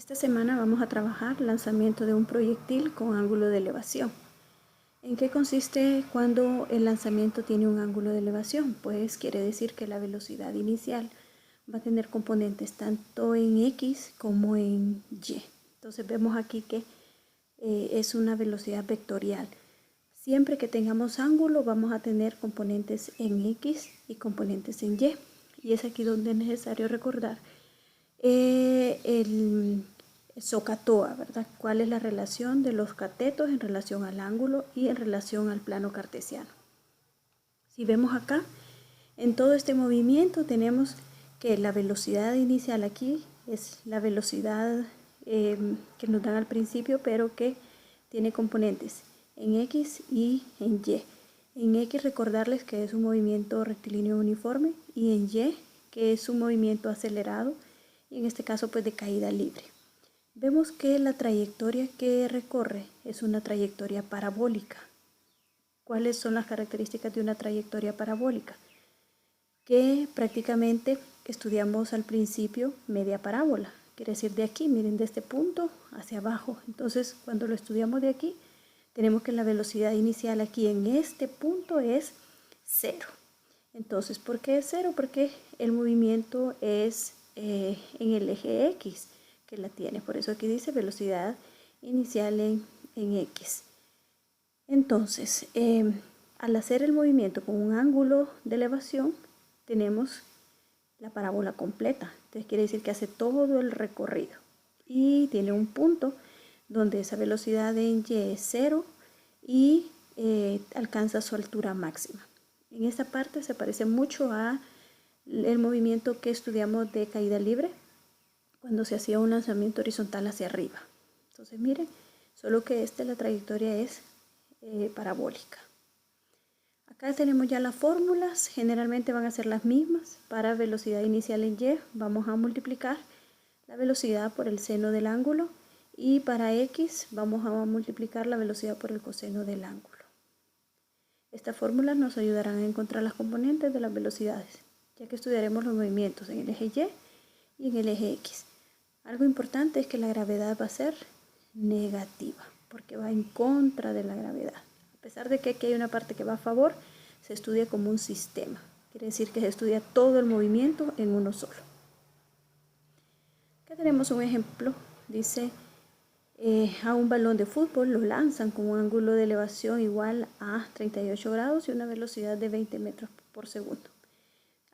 Esta semana vamos a trabajar lanzamiento de un proyectil con ángulo de elevación. ¿En qué consiste cuando el lanzamiento tiene un ángulo de elevación? Pues quiere decir que la velocidad inicial va a tener componentes tanto en X como en Y. Entonces vemos aquí que es una velocidad vectorial. Siempre que tengamos ángulo vamos a tener componentes en X y componentes en Y. Y es aquí donde es necesario recordar el SOHCAHTOA, ¿verdad? ¿Cuál es la relación de los catetos en relación al ángulo y en relación al plano cartesiano? Si vemos acá, en todo este movimiento tenemos que la velocidad inicial aquí es la velocidad que nos dan al principio, pero que tiene componentes en X y en Y. En X recordarles que es un movimiento rectilíneo uniforme y en Y que es un movimiento acelerado y en este caso pues de caída libre. Vemos que la trayectoria que recorre es una trayectoria parabólica. ¿Cuáles son las características de una trayectoria parabólica? Que prácticamente estudiamos al principio media parábola. Quiere decir de aquí, miren, de este punto hacia abajo. Entonces, cuando lo estudiamos de aquí, tenemos que la velocidad inicial aquí en este punto es 0. Entonces, ¿por qué es 0? Porque el movimiento es en el eje X que la tiene. Por eso aquí dice velocidad inicial en X. Entonces, al hacer el movimiento con un ángulo de elevación, tenemos la parábola completa. Entonces quiere decir que hace todo el recorrido. Y tiene un punto donde esa velocidad en Y es 0 y alcanza su altura máxima. En esta parte se parece mucho a el movimiento que estudiamos de caída libre cuando se hacía un lanzamiento horizontal hacia arriba. Entonces miren, solo que la trayectoria es parabólica. Acá tenemos ya las fórmulas, generalmente van a ser las mismas. Para velocidad inicial en Y vamos a multiplicar la velocidad por el seno del ángulo y para X vamos a multiplicar la velocidad por el coseno del ángulo. Estas fórmulas nos ayudarán a encontrar las componentes de las velocidades, ya que estudiaremos los movimientos en el eje Y y en el eje X. Algo importante es que la gravedad va a ser negativa, porque va en contra de la gravedad. A pesar de que aquí hay una parte que va a favor, se estudia como un sistema. Quiere decir que se estudia todo el movimiento en uno solo. Acá tenemos un ejemplo. Dice, a un balón de fútbol lo lanzan con un ángulo de elevación igual a 38 grados y una velocidad de 20 metros por segundo.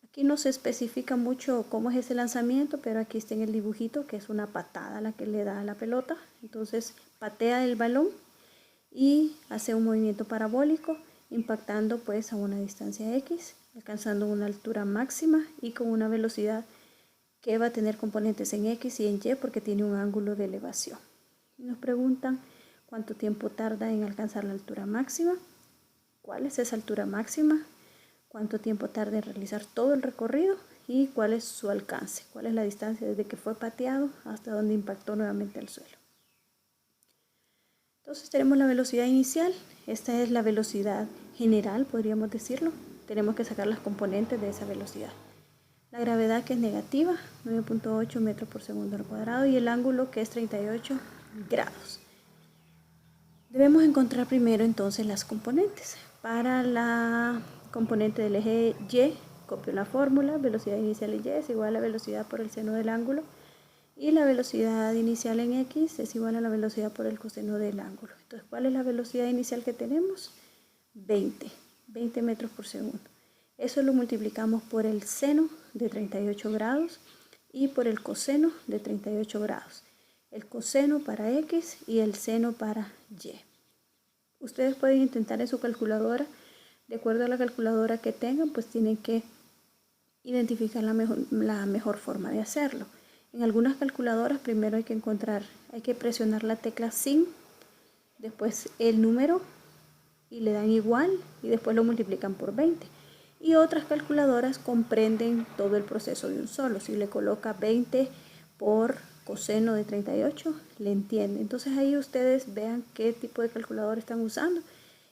Aquí no se especifica mucho cómo es ese lanzamiento, pero aquí está en el dibujito que es una patada la que le da a la pelota. Entonces patea el balón y hace un movimiento parabólico impactando pues a una distancia X, alcanzando una altura máxima y con una velocidad que va a tener componentes en X y en Y porque tiene un ángulo de elevación. Y nos preguntan cuánto tiempo tarda en alcanzar la altura máxima, cuál es esa altura máxima, cuánto tiempo tarda en realizar todo el recorrido y cuál es su alcance, cuál es la distancia desde que fue pateado hasta donde impactó nuevamente al suelo. Entonces tenemos la velocidad inicial, esta es la velocidad general, podríamos decirlo. Tenemos que sacar las componentes de esa velocidad. La gravedad que es negativa, 9.8 metros por segundo al cuadrado y el ángulo que es 38 grados. Debemos encontrar primero entonces las componentes. Para la componente del eje Y, copio la fórmula, velocidad inicial en Y es igual a la velocidad por el seno del ángulo y la velocidad inicial en X es igual a la velocidad por el coseno del ángulo. Entonces, ¿cuál es la velocidad inicial que tenemos? 20 metros por segundo. Eso lo multiplicamos por el seno de 38 grados y por el coseno de 38 grados. El coseno para X y el seno para Y. Ustedes pueden intentar en su calculadora, de acuerdo a la calculadora que tengan, pues tienen que identificar la mejor forma de hacerlo. En algunas calculadoras primero hay que presionar la tecla sin, después el número y le dan igual y después lo multiplican por 20. Y otras calculadoras comprenden todo el proceso de un solo. Si le coloca 20 por coseno de 38, le entiende. Entonces ahí ustedes vean qué tipo de calculadora están usando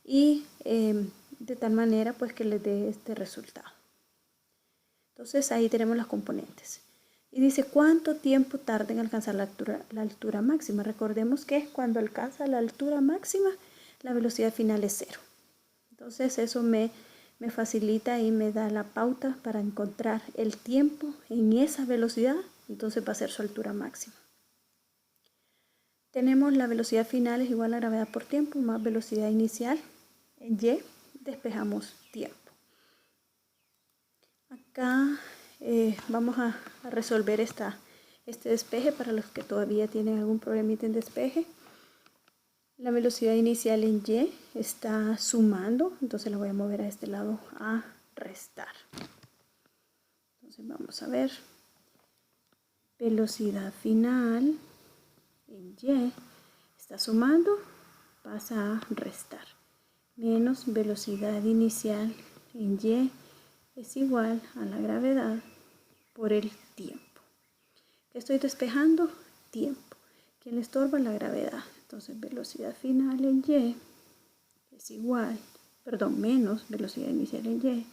y de tal manera pues que les dé este resultado. Entonces ahí tenemos las componentes. Y dice cuánto tiempo tarda en alcanzar la altura máxima. Recordemos que cuando alcanza la altura máxima, la velocidad final es 0. Entonces eso me facilita y me da la pauta para encontrar el tiempo en esa velocidad. Entonces va a ser su altura máxima. Tenemos la velocidad final es igual a gravedad por tiempo más velocidad inicial en y. Despejamos tiempo. Acá vamos a resolver este despeje para los que todavía tienen algún problemita en despeje. La velocidad inicial en y está sumando, entonces la voy a mover a este lado a restar. Entonces vamos a ver. Velocidad final en y está sumando, pasa a restar. Menos velocidad inicial en y es igual a la gravedad por el tiempo. ¿Qué estoy despejando? Tiempo. ¿Quién le estorba? La gravedad. Entonces velocidad final en y es igual, menos velocidad inicial en y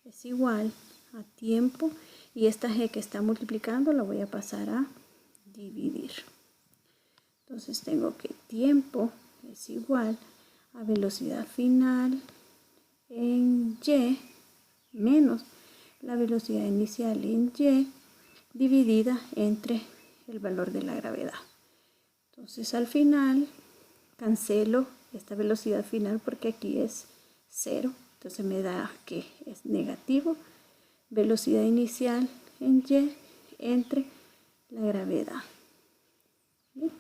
es igual a tiempo. Y esta g que está multiplicando la voy a pasar a dividir. Entonces tengo que tiempo es igual a velocidad final en y menos la velocidad inicial en y dividida entre el valor de la gravedad. Entonces al final cancelo esta velocidad final porque aquí es 0. Entonces me da que es negativo velocidad inicial en y entre la gravedad. ¿Bien?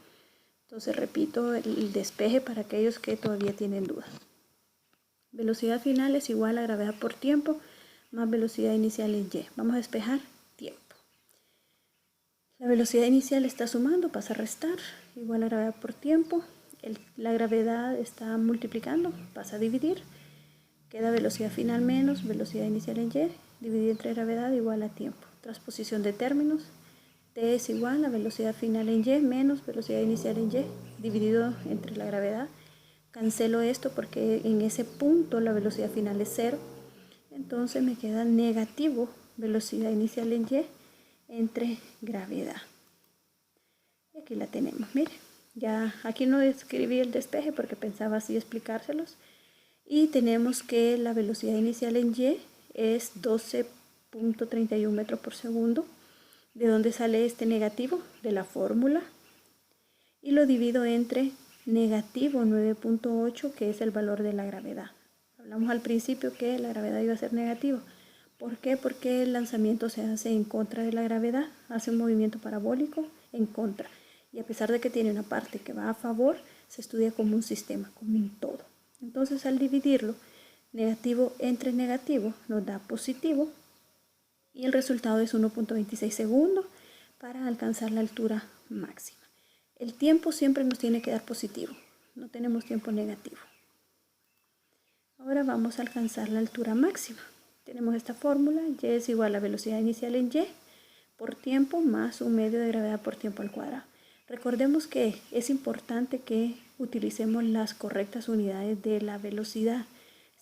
Entonces repito el despeje para aquellos que todavía tienen dudas. Velocidad final es igual a gravedad por tiempo más velocidad inicial en y. Vamos a despejar tiempo. La velocidad inicial está sumando, pasa a restar, igual a gravedad por tiempo. La gravedad está multiplicando, pasa a dividir. Queda velocidad final menos velocidad inicial en y, dividido entre gravedad igual a tiempo. Transposición de términos. T es igual a velocidad final en y menos velocidad inicial en y, dividido entre la gravedad. Cancelo esto porque en ese punto la velocidad final es 0. Entonces me queda negativo velocidad inicial en y entre gravedad. Y aquí la tenemos, mire. Ya aquí no escribí el despeje porque pensaba así explicárselos. Y tenemos que la velocidad inicial en y es 12.31 metros por segundo. ¿De dónde sale este negativo? De la fórmula. Y lo divido entre negativo 9.8, que es el valor de la gravedad. Hablamos al principio que la gravedad iba a ser negativa. ¿Por qué? Porque el lanzamiento se hace en contra de la gravedad, hace un movimiento parabólico en contra. Y a pesar de que tiene una parte que va a favor, se estudia como un sistema, como un todo. Entonces al dividirlo, negativo entre negativo nos da positivo y el resultado es 1.26 segundos para alcanzar la altura máxima. El tiempo siempre nos tiene que dar positivo, no tenemos tiempo negativo. Ahora vamos a alcanzar la altura máxima. Tenemos esta fórmula, y es igual a velocidad inicial en y por tiempo más un medio de gravedad por tiempo al cuadrado. Recordemos que es importante que utilicemos las correctas unidades de la velocidad.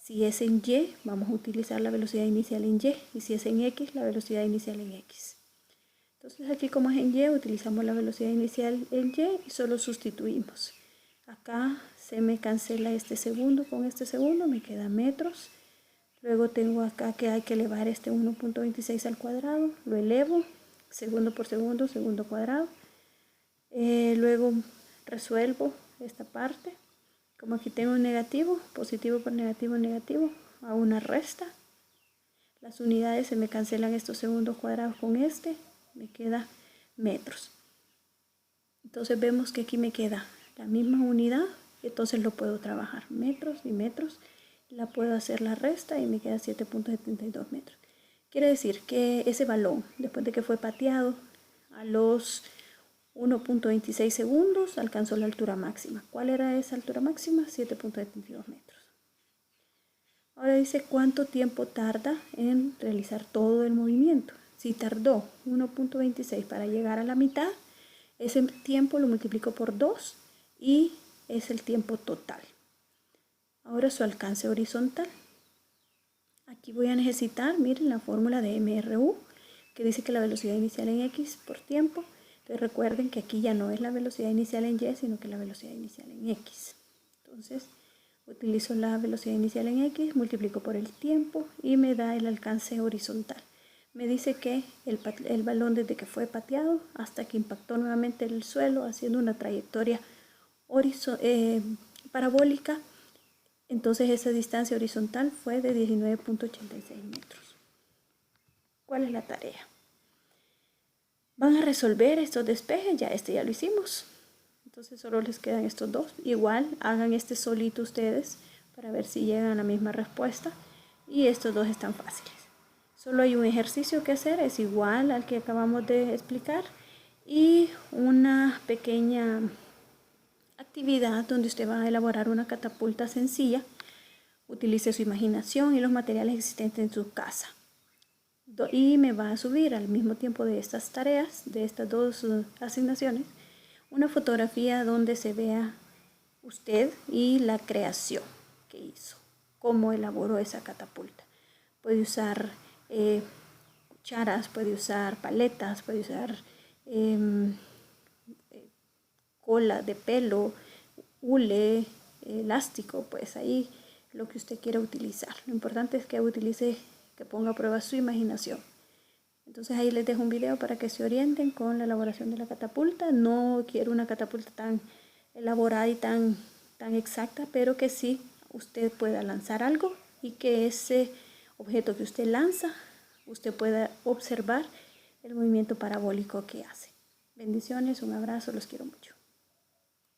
Si es en y, vamos a utilizar la velocidad inicial en y si es en x, la velocidad inicial en x. Entonces aquí como es en y, utilizamos la velocidad inicial en y solo sustituimos. Acá se me cancela este segundo con este segundo, me queda metros. Luego tengo acá que hay que elevar este 1.26 al cuadrado, lo elevo, segundo por segundo, segundo cuadrado. Luego resuelvo esta parte. Como aquí tengo un negativo, positivo por negativo, negativo, hago una resta. Las unidades se me cancelan estos segundos cuadrados con este, me queda metros. Entonces vemos que aquí me queda la misma unidad, entonces lo puedo trabajar metros y metros. La puedo hacer la resta y me queda 7.72 metros. Quiere decir que ese balón, después de que fue pateado, a los 1.26 segundos alcanzó la altura máxima. ¿Cuál era esa altura máxima? 7.72 metros. Ahora dice cuánto tiempo tarda en realizar todo el movimiento. Si tardó 1.26 para llegar a la mitad, ese tiempo lo multiplico por 2 y es el tiempo total. Ahora su alcance horizontal. Aquí voy a necesitar, miren, la fórmula de MRU. que dice que la velocidad inicial en X por tiempo. Entonces recuerden que aquí ya no es la velocidad inicial en Y, sino que la velocidad inicial en X. Entonces utilizo la velocidad inicial en X, multiplico por el tiempo y me da el alcance horizontal. Me dice que el balón desde que fue pateado hasta que impactó nuevamente el suelo, haciendo una trayectoria parabólica, entonces esa distancia horizontal fue de 19.86 metros. ¿Cuál es la tarea? Van a resolver estos despejes, ya lo hicimos. Entonces solo les quedan estos dos. Igual hagan este solito ustedes para ver si llegan a la misma respuesta. Y estos dos están fáciles. Solo hay un ejercicio que hacer, es igual al que acabamos de explicar. Y una pequeña actividad donde usted va a elaborar una catapulta sencilla. Utilice su imaginación y los materiales existentes en su casa. Y me va a subir al mismo tiempo de estas tareas, de estas dos asignaciones, una fotografía donde se vea usted y la creación que hizo, cómo elaboró esa catapulta. Puede usar cucharas, puede usar paletas, puede usar cola de pelo, hule, elástico, pues ahí lo que usted quiera utilizar. Lo importante es que utilice, que ponga a prueba su imaginación. Entonces ahí les dejo un video para que se orienten con la elaboración de la catapulta. No quiero una catapulta tan elaborada y tan exacta, pero que sí usted pueda lanzar algo y que ese objeto que usted lanza, usted pueda observar el movimiento parabólico que hace. Bendiciones, un abrazo, los quiero mucho.